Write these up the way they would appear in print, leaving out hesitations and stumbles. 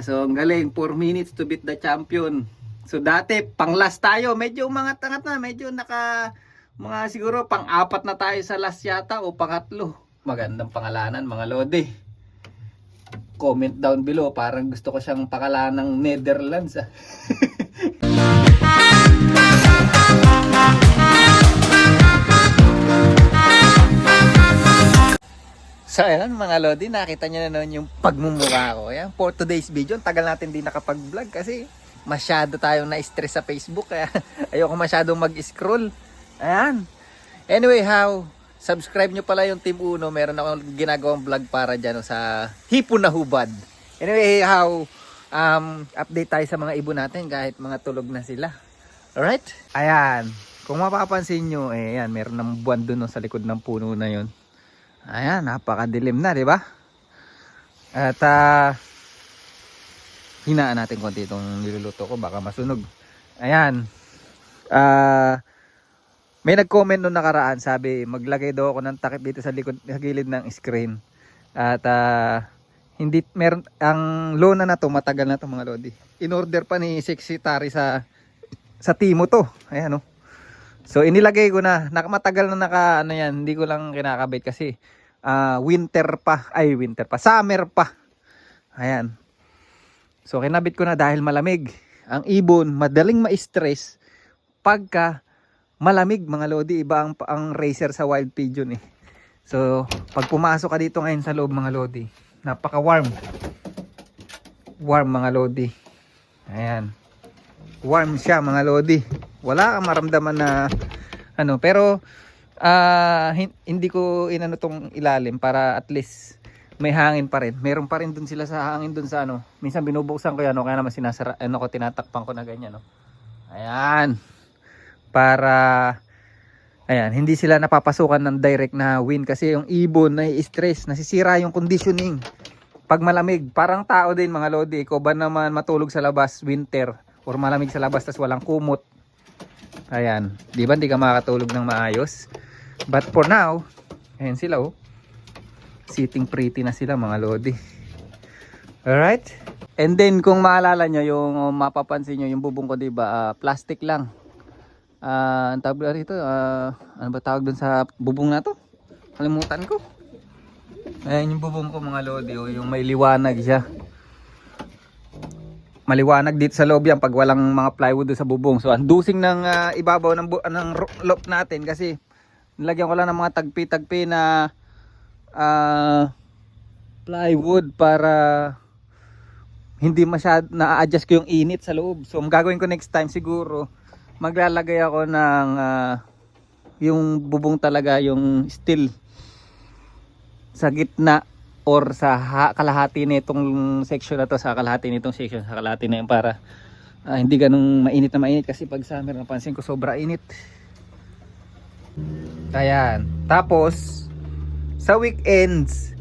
So ang galing, 4 minutes to beat the champion. So dati pang last tayo, medyo umangat-angat na, medyo mga siguro pang-apat na tayo sa last yata o pangatlo. Magandang pangalanan mga lodi. Comment down below, parang gusto ko siyang pakalan ng Netherlands ah. So ayan mga lodi, nakita nyo na noon yung pagmumukha ko. Ayan, for today's video, tagal natin din nakapag-vlog kasi masyado tayong na-stress sa Facebook. Kaya ayoko masyadong mag-scroll. Ayan. Anyway, subscribe nyo pala yung Team Uno. Meron akong ginagawang vlog para dyan sa hipon na hubad. Anyway, update tayo sa mga ibon natin kahit mga tulog na sila. Alright? Ayan. Kung mapapansin nyo, ayan, meron ng buwan dun sa likod ng puno na yun. Ayan, napakadilim na, di ba? At hinaan natin konti itong niluluto ko, baka masunog. Ayan. May nag-comment nung nakaraan, sabi maglagay daw ako ng takip dito sa likod, sa gilid ng screen. At hindi meron ang lona na to, matagal na to mga lodi. In order pa ni Secretary sa Timo to. Ayan oh. So inilagay ko na, matagal na ano yan, hindi ko lang kinakabit kasi summer pa. Ayan. So kinabit ko na dahil malamig. Ang ibon madaling ma-stress pagka malamig mga lodi. Iba ang racer sa wild pigeon eh. So pag pumasok ka dito ngayon sa loob mga lodi, napaka warm mga lodi. Ayan. Warm siya mga lodi. Wala kang maramdaman na ano, pero hindi ko inano tong ilalim para at least may hangin pa rin. Meron pa rin dun sila sa hangin dun sa ano. Minsan binubuksan ko yan o kaya naman sinasara ko, tinatakpan ko na ganyan no. Ayan. Para ayan, hindi sila napapasukan ng direct na wind kasi yung ibon nai-stress, nasisira yung conditioning. Pag malamig, parang tao din mga lodi. Ikaw ba naman matulog sa labas winter or malamig sa labas tas walang kumot? Ayan, di ba hindi ka makakatulog ng maayos? But for now, ayan sila oh. Sitting pretty na sila mga lodi. Alright? And then kung maalala nyo, yung mapapansin nyo, yung bubong ko diba, plastic lang. Ang tawag rito, ano ba tawag dun sa bubong na to? Kalimutan ko. Ayan yung bubong ko mga lodi oh, yung may liwanag siya. Maliwanag dito sa loob yan pag walang mga plywood sa bubong. So andusing ng ibabaw ng loft natin kasi nilagyan ko lang ng mga tagpi-tagpi na plywood para hindi masyad na-adjust ko yung init sa loob. So ang gagawin ko next time siguro maglalagay ako ng yung bubong talaga, yung steel sa gitna or sa kalahati nitong section na to, sa kalahati nitong section, sa kalahati na yun para hindi ganun mainit na mainit kasi pag summer napansin ko sobra init. Ayan. Tapos sa weekends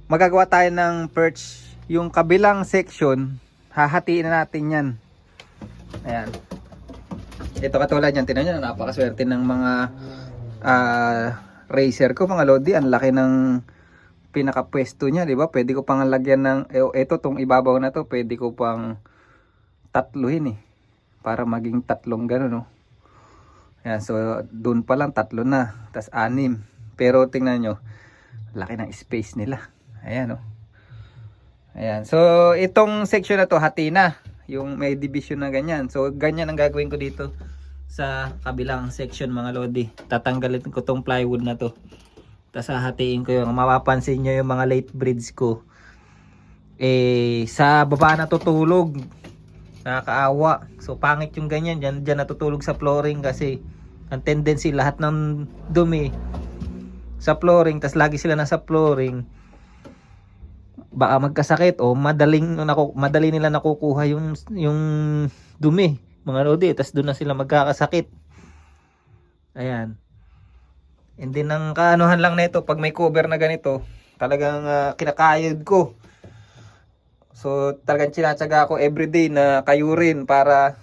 magagawa tayo ng perch. Yung kabilang section hahatiin na natin yan. Ayan. Ito katulad yan, tinan nyo, napakaswerte ng mga racer ko mga lodi. Ang laki ng pinakapwesto niya, di ba? Pwede ko pang lagyan ng ito tong ibabaw na to, pwede ko pang tatluhin eh para maging tatlong gano'n no. Ayan, so doon pa lang tatlo na, tas 6. Pero tingnan nyo, laki ng space nila. Ayan no. Ayan, so itong section na to hati na, yung may division na ganyan. So ganyan ang gagawin ko dito sa kabilang section mga lodi. Tatanggalin ko tong plywood na to, tapos hahatiin ko yung mapapansin nyo yung mga late breeds ko sa baba natutulog, nakakaawa. So pangit yung ganyan, dyan natutulog sa flooring kasi ang tendency lahat ng dumi sa flooring, tas lagi sila nasa flooring, baka magkasakit o madali nila nakukuha yung dumi mga lodi, tas doon na sila magkakasakit. Ayan. And then ang kaanuhan lang nito, pag may cover na ganito, talagang kinakayod ko. So talagang tinatsaga ako everyday na kayurin para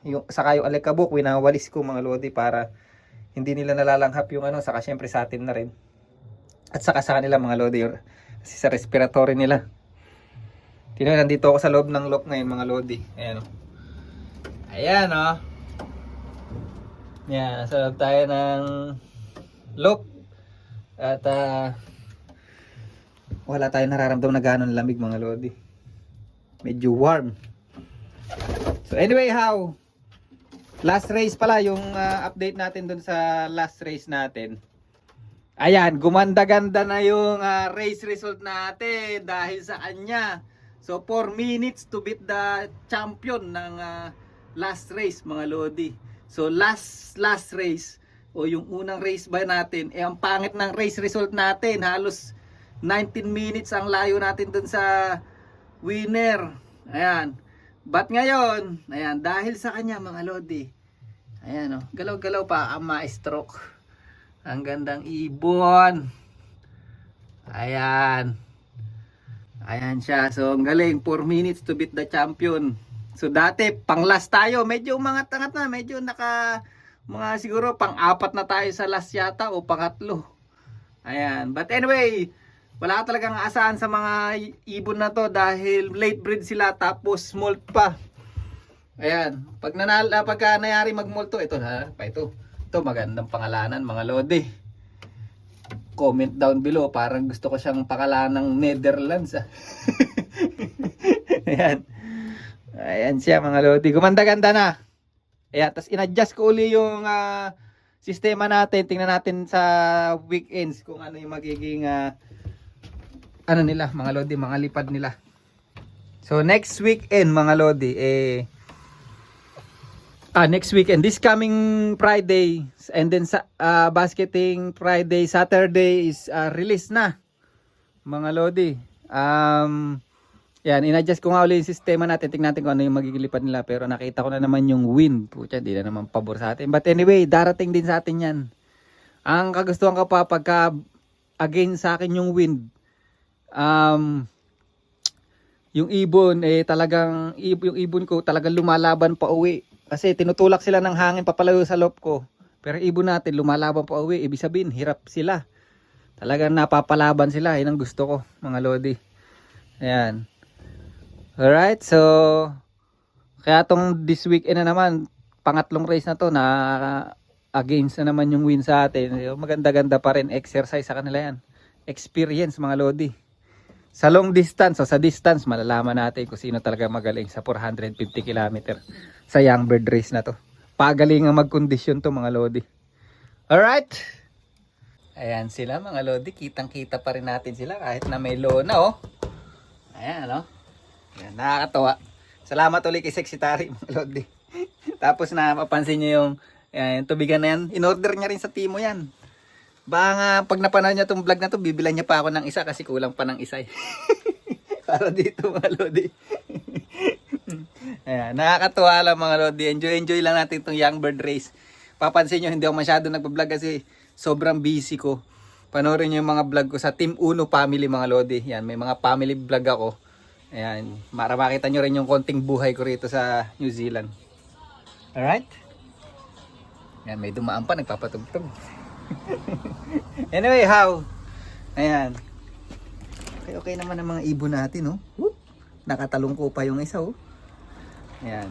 yung saka yung alikabok winawalis ko mga lodi para hindi nila nalalanghap yung ano, saka syempre sa atin na rin. At saka sa kanila mga lodi, kasi sa respiratory nila. Tingnan, nandito ako sa loob ng lock ngayon mga lodi. Ayan o. Ayan o. Yan, nasa loob tayo ng lock. At wala tayong nararamdaman na gano'ng lamig mga lodi. Medyo warm. So anyway, how? Last race pala yung update natin dun sa last race natin. Ayan, gumanda-ganda na yung race result natin dahil sa kanya. So 4 minutes to beat the champion ng last race mga lodi. So last race o yung unang race ba natin, ang pangit ng race result natin. Halos 19 minutes ang layo natin dun sa winner. Ayan. But ngayon, ayan, dahil sa kanya mga lodi. Ayan o, galaw-galaw pa ang ma-stroke. Ang gandang ibon. Ayan. Ayan siya. So ang galing, 4 minutes to beat the champion. So dati pang last tayo, medyo umangat-angat na, medyo mga siguro pang-apat na tayo sa last yata o pangatlo. Ayan. But anyway, wala ka talagang asahan sa mga ibon na to dahil late breed sila tapos molt pa. Ayan, pagka nayari magmolto, ito ha, pa ito. Ito magandang pangalanan mga lodi. Comment down below, parang gusto ko siyang pangalan ng Netherlands. Ayan. Ayan siya mga lodi, gumanda-ganda na. Ayan, tapos in-adjust ko uli yung sistema natin. Tingnan natin sa weekends kung ano yung magiging ano nila mga lodi, mga lipad nila. So next weekend mga lodi next weekend, this coming Friday and then sa basketing Friday, Saturday is release na mga lodi. Yan, in-adjust ko nga ulit yung sistema natin. Tingnan natin kung ano yung magiging lipad nila, pero nakita ko na naman yung wind. Pucha, di na naman pabor sa atin. But anyway, darating din sa atin yan. Ang kagustuhan ko pa pagka against sa akin yung wind, yung ibon talagang yung ibon ko talagang lumalaban pa uwi kasi tinutulak sila ng hangin papalayo sa loob ko, pero ibon natin lumalaban pa uwi, ibig sabihin hirap sila, talagang napapalaban sila. Yun ang gusto ko mga lodi. Ayan, alright, so kaya tong this weekend na naman, pangatlong race na to na against na naman yung win sa atin. Maganda-ganda pa rin, exercise sa kanila yan, experience mga lodi. Sa long distance o sa distance, malalaman natin kung sino talaga magaling sa 450 km sa young bird race na to. Pagaling ang magkondisyon to mga lodi. Alright. Ayan sila mga lodi. Kitang kita pa rin natin sila kahit na may lona oh. Ayan no. Ayan, nakakatawa. Salamat ulit kay Secretary mga lodi. Tapos na mapansin nyo yung tubigan na yan. In-order niya rin sa Timo yan. Baka pag napanood niya itong vlog na to, bibilan niya pa ako ng isa kasi kulang pa ng isa. Para dito mga lodi. Ayan, nakakatuwa lang mga lodi. Enjoy lang natin itong young bird race. Papansin nyo, hindi ako masyado nagpa-vlog kasi sobrang busy ko. Panoorin nyo yung mga vlog ko sa Team Uno Family mga lodi. Yan, may mga family vlog ako. Ayan, para makita nyo rin yung konting buhay ko rito sa New Zealand. Alright? Yan, may dumaan pa, nagpapatugtog. Anyway, how? Ayan. Okay naman ang mga ibon natin, oh. Whoop. Nakatalong ko pa yung isa, oh. Ayan.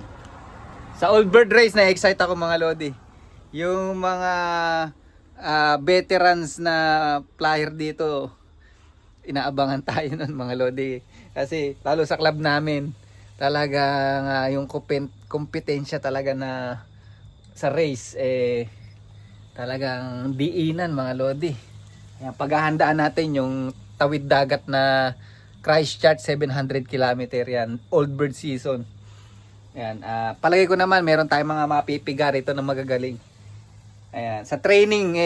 Sa old bird race na excite ako mga lodi. Yung mga veterans na flyer dito, inaabangan tayo nun mga lodi. Kasi lalo sa club namin, talagang yung kompetensya talaga na sa race, talagang diinan mga lodi. Ayan, paghahandaan natin yung tawid dagat na Christchurch 700 km yan, old bird season. Ayan, palagay ko naman meron tayong mga mapipiga rito na magagaling. Ayan, sa training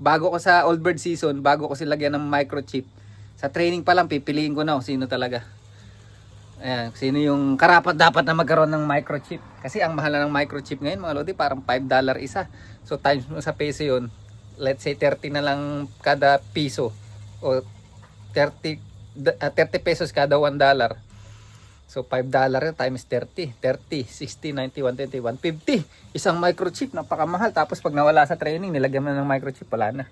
bago ko sa old bird season, bago ko silagyan ng microchip, sa training pa lang pipiliin ko na kung sino talaga. Ayan, sino yung karapat dapat na magkaroon ng microchip. Kasi ang mahal na ng microchip ngayon mga lodi, parang $5 isa. So times mo sa peso yun, let's say 30 na lang kada piso. O 30 pesos kada $1. So $5 times 30. 30, 60, 90, 120, 150. Isang microchip, napakamahal. Tapos pag nawala sa training, nilagyan mo ng microchip, wala na.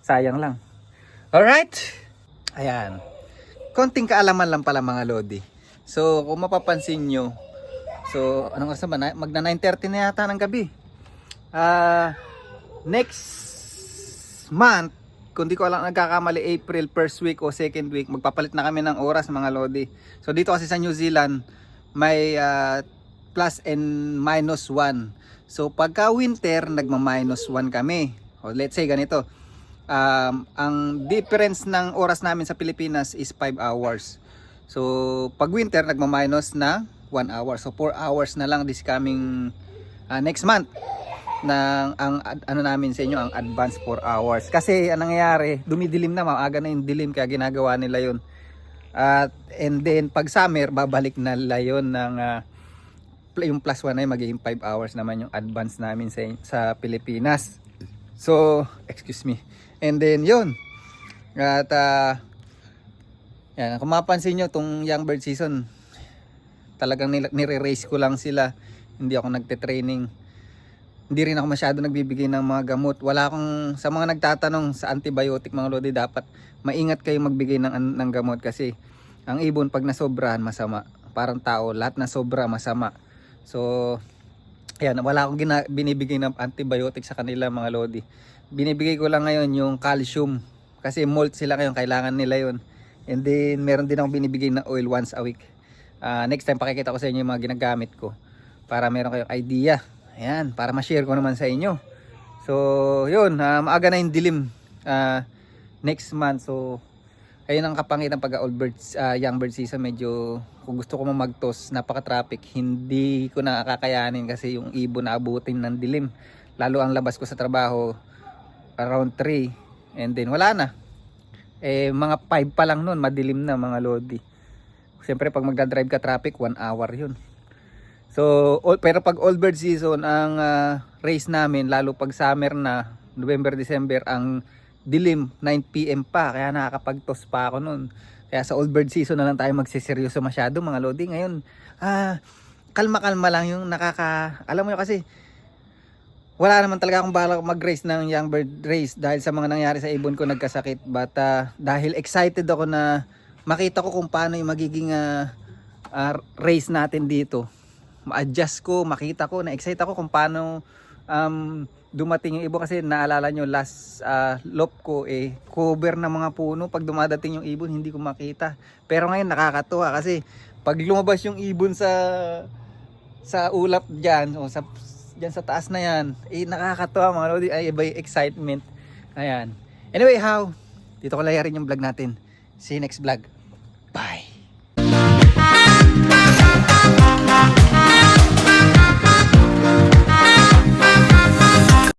Sayang lang. Alright. Ayan. Konting kaalaman lang pala mga lodi. So kung mapapansin nyo, so anong oras na ba? Magna 9:30 na yata ng gabi. Next month, kung di ko alam nagkakamali, April first week o second week, magpapalit na kami ng oras mga lodi. So dito kasi sa New Zealand may plus and minus 1. So pagka winter nagma-minus 1 kami. O let's say ganito, ang difference ng oras namin sa Pilipinas is 5 hours. So pag winter nagma-minus na 1 hour. So 4 hours na lang this coming next month ng ano namin sa inyo, ang advance 4 hours. Kasi anong nangyayari, dumidilim na, maaga na yung dilim, kaya ginagawa nila yun. And then pag summer, babalik na nila yun ng yung plus 1 ay magiging 5 hours naman yung advance namin sa Pilipinas. So, excuse me. And then yun. At yan, kung mapansin nyo tong young bird season, talagang nire-race ko lang sila. Hindi ako nagte-training. Hindi rin ako masyado nagbibigay ng mga gamot. Wala akong, sa mga nagtatanong sa antibiotic mga lodi, dapat maingat kayo magbigay ng gamot kasi ang ibon pag nasobrahan masama. Parang tao, lahat na sobra masama. So, ayan, wala akong binibigay ng antibiotic sa kanila mga lodi. Binibigay ko lang ngayon yung calcium kasi molt sila ngayon, kailangan nila yun. And then meron din akong binibigay na oil once a week. Next time pakikita ko sa inyo yung mga ginagamit ko para meron kayong idea. Ayan, para ma-share ko naman sa inyo. So, yun, maaga na yung dilim next month. So, ayun ang kapangitan pag old birds, young bird season. Medyo, kung gusto ko mag-toss, napaka-traffic. Hindi ko na kakayanin kasi yung ibon na abutin ng dilim. Lalo ang labas ko sa trabaho, around 3. And then, wala na. Mga 5 pa lang nun, madilim na mga lodi. Siyempre, pag magdadrive ka traffic, 1 hour yun. So, pero pag old bird season, ang race namin, lalo pag summer na, November, December, ang dilim, 9 PM pa, kaya nakakapag-toss pa ako nun. Kaya sa old bird season na lang tayo magsiseryoso masyado mga lodi. Ngayon, kalma-kalma lang yung alam mo yun kasi, wala naman talaga akong balak mag-race ng young bird race dahil sa mga nangyari sa ibon ko nagkasakit. But dahil excited ako na makita ko kung paano yung magiging race natin dito. Ma-adjust ko, makita ko, na-excite ako kung paano dumating yung ibon kasi naalala nyo last loop ko cover ng mga puno. Pag dumadating yung ibon hindi ko makita, pero ngayon nakakatuwa kasi pag lumabas yung ibon sa ulap dyan o dyan sa taas na yan, nakakatuwa mga lodi, ay iba yung excitement. Ayan, anyway, dito ko layarin yung vlog natin. See you next vlog. Bye.